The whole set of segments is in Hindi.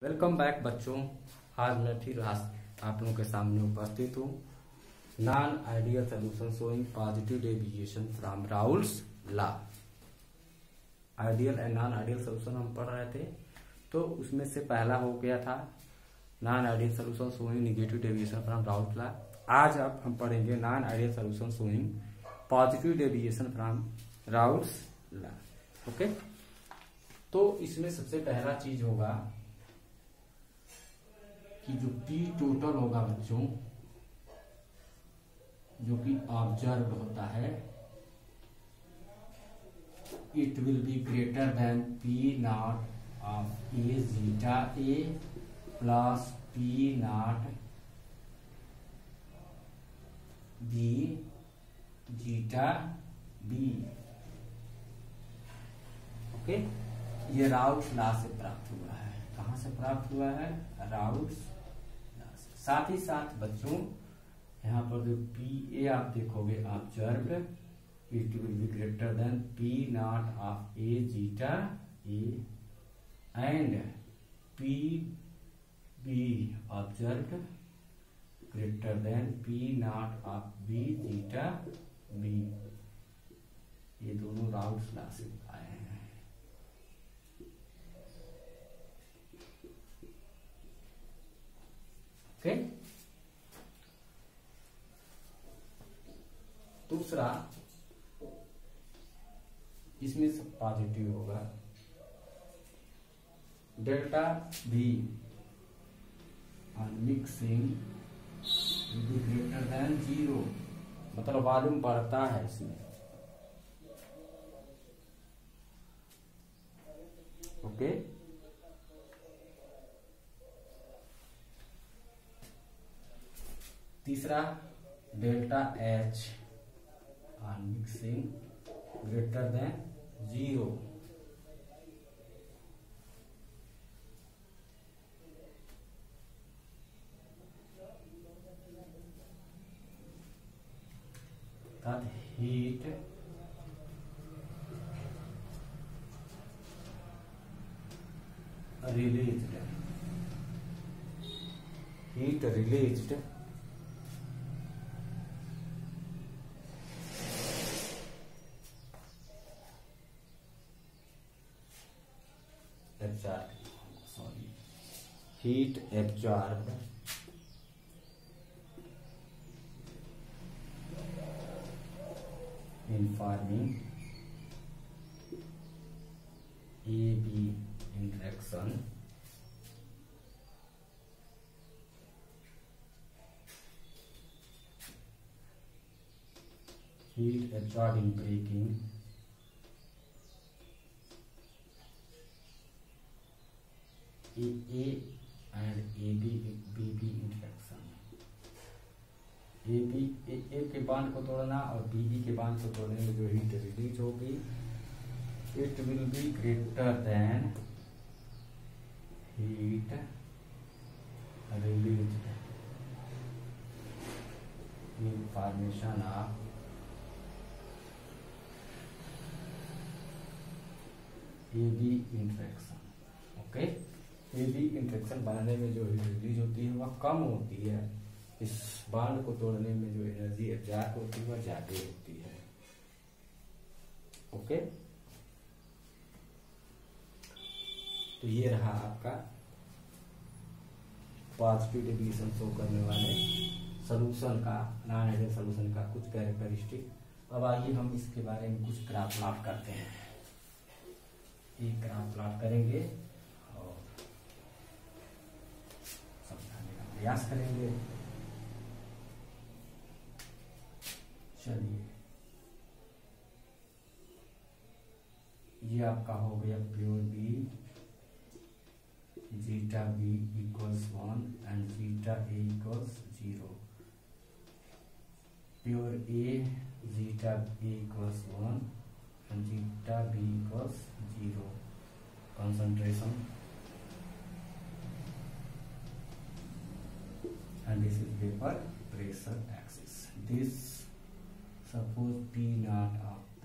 वेलकम बैक बच्चों। आज मैं फिर आप लोगों के सामने उपस्थित हूँ। Non ideal solution showing positive deviation from Raoult's law. Ideal and non ideal solution हम पढ़ रहे थे, तो उसमें से पहला हो गया था non ideal solution showing negative deviation from Raoult's law. आज अब हम पढ़ेंगे non ideal solution showing positive deviation from Raoult's law. Okay, तो इसमें सबसे पहला चीज होगा कि जो P टोटल होगा बच्चों, जो कि ऑब्जर्व होता है, it will be greater than P not of A zeta A plus P not b zeta b. Okay, ये राउल्स लॉ से प्राप्त हुआ है। कहां से प्राप्त हुआ है? राउल्स लॉ से। साथ ही साथ बच्चों यहाँ पर जो पी ए आप देखोगे observed, it will be greater than P not of A zeta A and P b observed greater than P not of B zeta b. ये दोनों राउल्स लॉ से आए हैं। ओके, दूसरा, इसमें सब पॉजिटिव होगा। Delta be on mixing will be greater then 0, मतलब वॉल्यूम बढ़ता है इसमें। ओके, तीसरा, delta H on mixing greater than 0, that heat released heat absorbed in forming AB interaction heat absorbed in breaking AA and BB interaction. A के बांड को तोड़ना और बीबी के बांड को तोड़ने में जो हीट रिलीज होगी, it will be greater than heat release in formation of AB interaction. Okay, AB interaction बनाने में जो रिलीज होती है वह कम होती है, इस बांड को तोड़ने में जो एनर्जी एब्जॉर्ब होती है वह ज्यादा होती है। ओके, तो ये रहा आपका पॉजिटिव डेविएशन शो करने वाले सोल्यूशन का, नॉन आइडियल सोल्यूशन का कुछ कैरेक्टरिस्टिक। अब आइए हम इसके बारे में कुछ ग्राफ प्लॉट करते हैं। एक ग्राफ प्लॉट करेंगे और समझाने का प्रयास करेंगे। चलिए, ये आपका हो गया pure b zeta B equals 1 and zeta A equals 0। Pure A zeta A equals 1 and zeta b equals 0. Concentration, and this is vapor pressure axis. This suppose P naught of P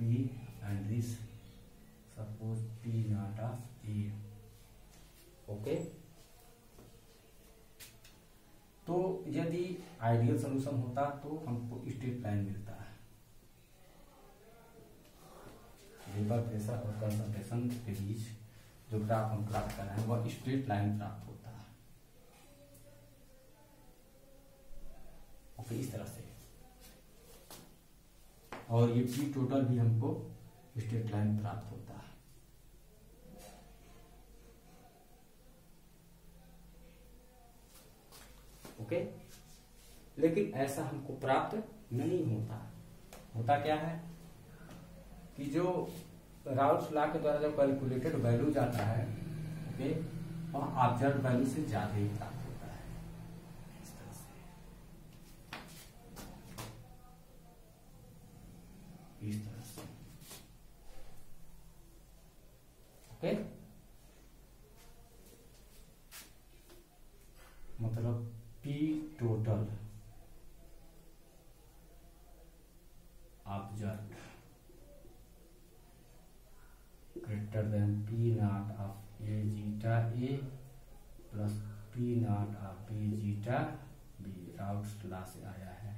and this suppose P naught of A. Okay, यदि आइडियल सोल्यूशन होता तो हमको स्ट्रेट लाइन मिलता है। लेबर प्रेशर और कंसंट्रेशन के बीच जो ग्राफ हम प्राप्त कर रहे हैं वह स्ट्रेट लाइन प्राप्त होता है। ओके, इस तरह से। और ये पी टोटल भी हमको स्ट्रेट लाइन प्राप्त होता है। ओके, लेकिन ऐसा हमको प्राप्त नहीं होता। होता क्या है कि जो राउल्ट्स लॉ के द्वारा जो कैलकुलेटेड वैल्यू जाता है, ओके, वह ऑब्जर्व वैल्यू से ज्यादा ही प्राप्त होता है। इस तरह से, इस तरह से। ओके, मतलब P total observe greater than P not of A zeta A plus P not of B zeta B, Raoult's law से आया है।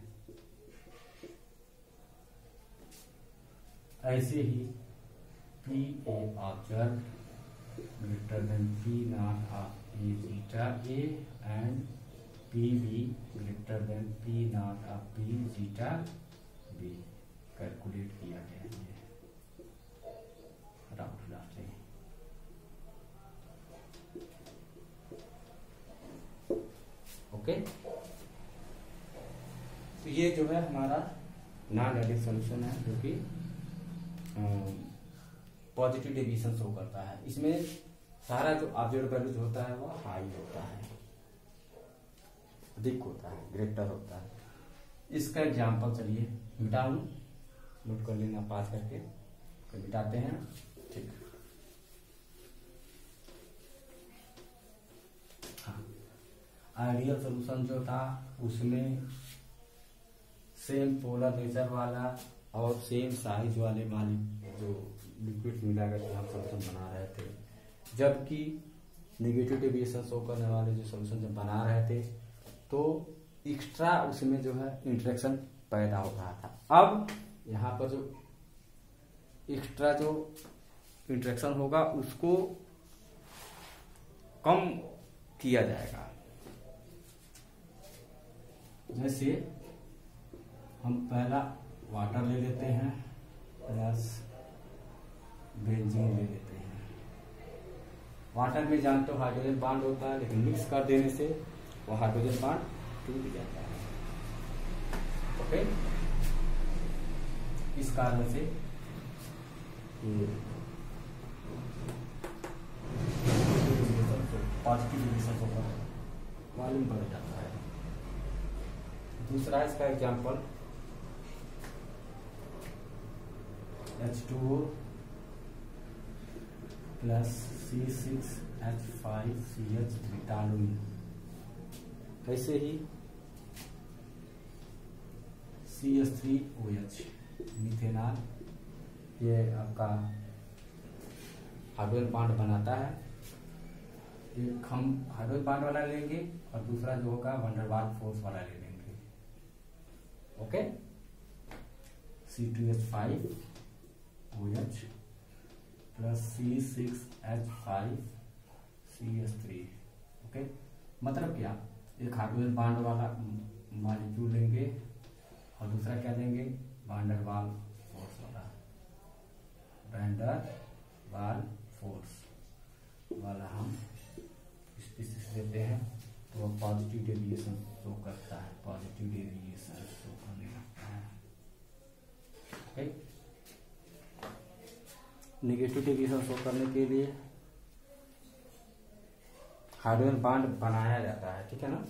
ऐसे ही P A observe greater than P not of A zeta A and P B greater than P not of B zeta B calculate किया गया है राउल्ट्स लॉ से। ओके, तो ये जो है हमारा नॉन आइडियल सॉल्यूशन है जो कि पॉजिटिव डेविएशन शो करता है। इसमें सारा जो ऑब्जर्व वैल्यू जो होता है वो हाई होता है, अधिक होता है, ग्रेटर होता है। इसका एग्जाम्पल चलिए मिटाऊं, नोट कर लेना पास करके, तो मिटाते हैं। ठीक, हाँ, आइडियल सोल्यूशन जो था उसमें सेम पोलर नेचर वाला और सेम साइज वाले जो लिक्विड मिला करके हम सोल्यूशन बना रहे थे, जबकि नेगेटिव डेविएशन शो करने वाले जो सोल्यूशन जब बना रहे थे तो एक्स्ट्रा उसमें जो है इंटरेक्शन पैदा हो रहा था। अब यहाँ पर जो एक्स्ट्रा जो इंटरेक्शन होगा उसको कम किया जाएगा। जैसे हम पहला वाटर ले लेते हैं प्लस बेंजीन ले लेते हैं। वाटर में जानते हो हाइड्रोजन बॉन्ड होता है, लेकिन मिक्स कर देने से वो हाइड्रोजन बॉन्ड टूट जाता है। ओके, इस कारण से पॉजिटिव डेविएशन होकर वॉल्यूम बढ़ जाता है। दूसरा इसका एग्जांपल H2O प्लस C6H5CH3 टॉलूइन। ऐसे ही CH3OH मिथेनॉल, ये आपका हाइड्रोजन बॉन्ड बनाता है। एक हम हाइड्रोजन बॉन्ड वाला लेंगे और दूसरा जो होगा वैन डर वाल्स फोर्स वाला ले लेंगे। Okay, C2H5OH plus C6H5CH3। Okay, मतलब क्या, एक हाइड्रोजन बॉन्ड वाला मॉलिक्यूल लेंगे और दूसरा क्या लेंगे, वैन डर वाल्स फोर्स वाला, वैन डर वाल्स फोर्स वाला हम स्पीसीज देते हैं तो वो पॉजिटिव डेविएशन शो करता है, पॉजिटिव डेविएशन शो करने लगता है। ओके, नेगेटिव डेविएशन शो करने के लिए हाइड्रोजन बॉन्ड बनाया जाता है, ठीक है ना।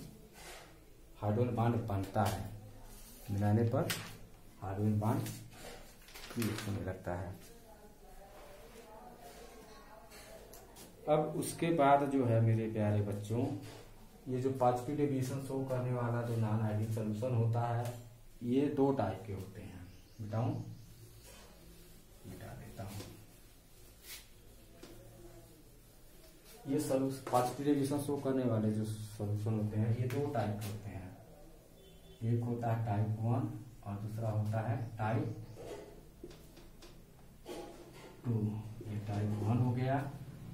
हाइड्रोजन बॉन्ड बनता है, मिलाने पर हाइड्रोजन बॉन्ड क्रिएट होने लगता है। अब उसके बाद जो है मेरे प्यारे बच्चों, ये जो पॉजिटिव डेविएशन शो करने वाला जो नॉन आइडियल सॉल्यूशन होता है, ये दो टाइप के होते हैं। मिटाऊं, मिटा देता हूं। ये पॉजिटिव डेविएशन शो करने वाले जो सॉल्यूशन होते हैं ये दो टाइप के होते हैं। एक होता है टाइप 1 और दूसरा होता है टाइप 2। ये टाइप 1 हो गया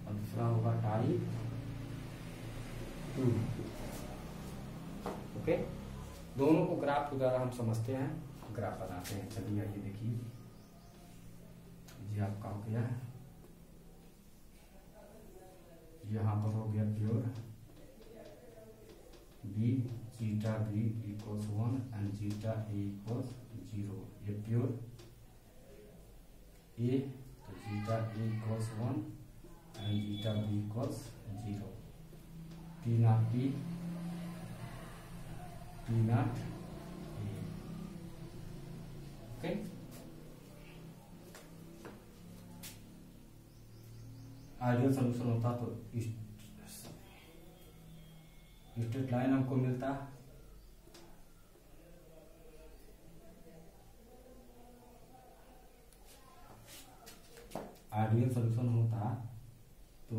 और दूसरा होगा टाइप 2। ओके, दोनों को ग्राफ के द्वारा हम समझते हैं, ग्राफ बनाते हैं। चलिए आइए देखिए, ये आपका हो गया, यहाँ पर हो गया pure b, zeta B equals 1 and zeta A equals 0। ये प्योर ए, तो zeta A equals 1 and zeta B equals 0। P not b, P not a. Okay, ideal solution होता तो स्ट्रेट लाइन हमको मिलता, आइडियल सोल्यूशन होता तो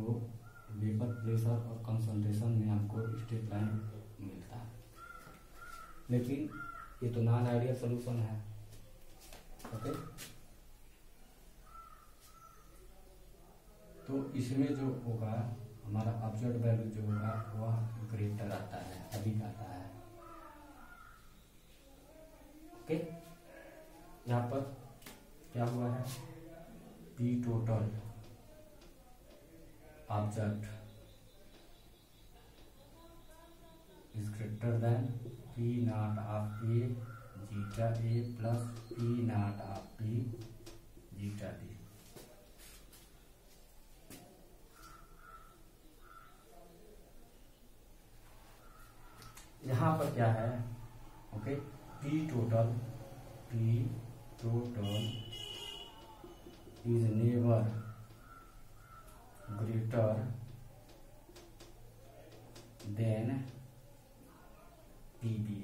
वेपर प्रेशर और कंसंट्रेशन में हमको स्ट्रेट लाइन मिलता, लेकिन ये तो नॉन आइडियल सोल्यूशन है। ओके, तो इसमें जो होगा हमारा ऑब्जर्व वैल्यू जो होगा वह ग्रेटर आता है, अधिक आता है। ओके, यहाँ पर क्या हुआ है, P total observe is greater than P not of A zeta A plus P not of B zeta b. यहाँ पर क्या है, okay, P total is never greater than PB.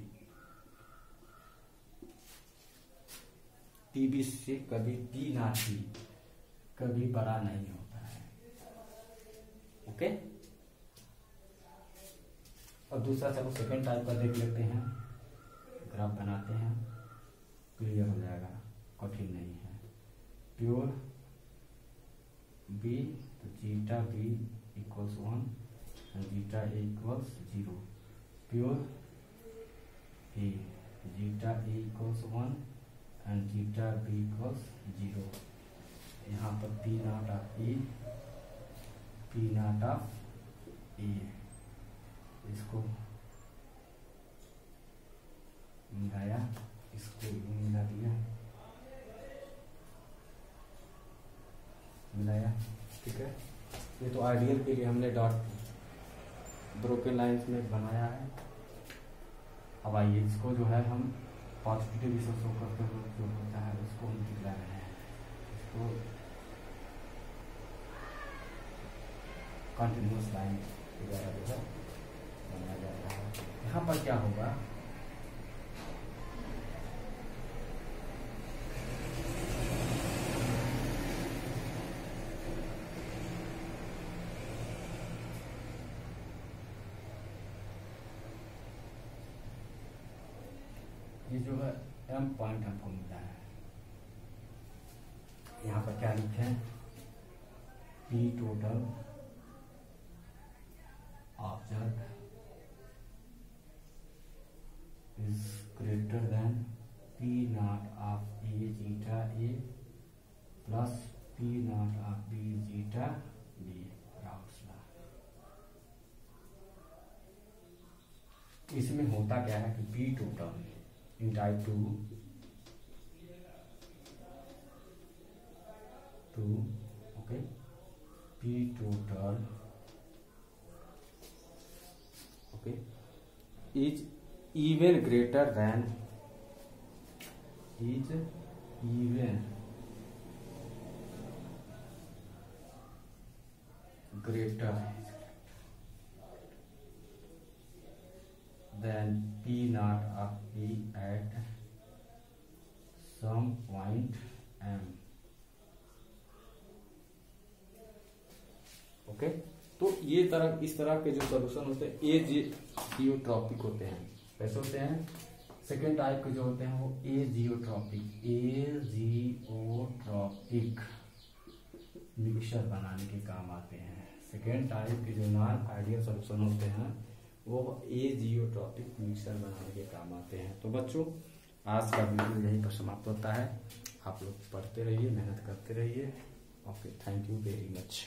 PB से कभी पी नॉट बी कभी बड़ा नहीं होता है। ओके, और दूसरा चलो सेकेंड टाइप का देख लेते हैं, ग्राफ बनाते हैं, क्लियर हो जाएगा, कठिन नहीं है। प्योर बी, तो zeta B equals 1 and zeta A equals 0। Pure A, zeta A equals 1 and zeta B equals 0। यहाँ पर P not of A, P not of A, इसको मिलाया, इसको मिला दिया, मिलाया, ठीक है। ये तो आइडियल के लिए हमने डॉट ब्रोकन लाइंस में बनाया है। अब आइए इसको जो है हम पॉजिटिव इसे शो करते हुए जो होता है उसको हम दिखला रहे हैं, इसको कंटिन्यूस लाइन के द्वारा जो है बनाया जा रहा है। यहाँ पर क्या होगा, ये जो है एम पॉइंट हमको मिला है। यहाँ पर क्या लिखे, P total observe is greater than P naught of A zeta A plus P naught of B zeta B, routes law. इसमें होता क्या है कि P total in type 2, okay, P total okay is even greater than greater than P naught of P at some point M। Okay, तो ये तरह इस तरह के जो सोल्यूशन होते हैं एजियोट्रॉपिक होते हैं। कैसे होते हैं, सेकेंड टाइप के जो होते हैं वो एजियोट्रॉपिक मिक्सचर बनाने के काम आते हैं। सेकेंड टाइप के जो नॉन आइडियल सॉल्यूशन होते हैं वो एजियोट्रॉपिक मिक्सचर बनाने के काम आते हैं। तो बच्चों आज का वीडियो यहीं पर समाप्त होता है। आप लोग पढ़ते रहिए, मेहनत करते रहिए। Okay, thank you very much.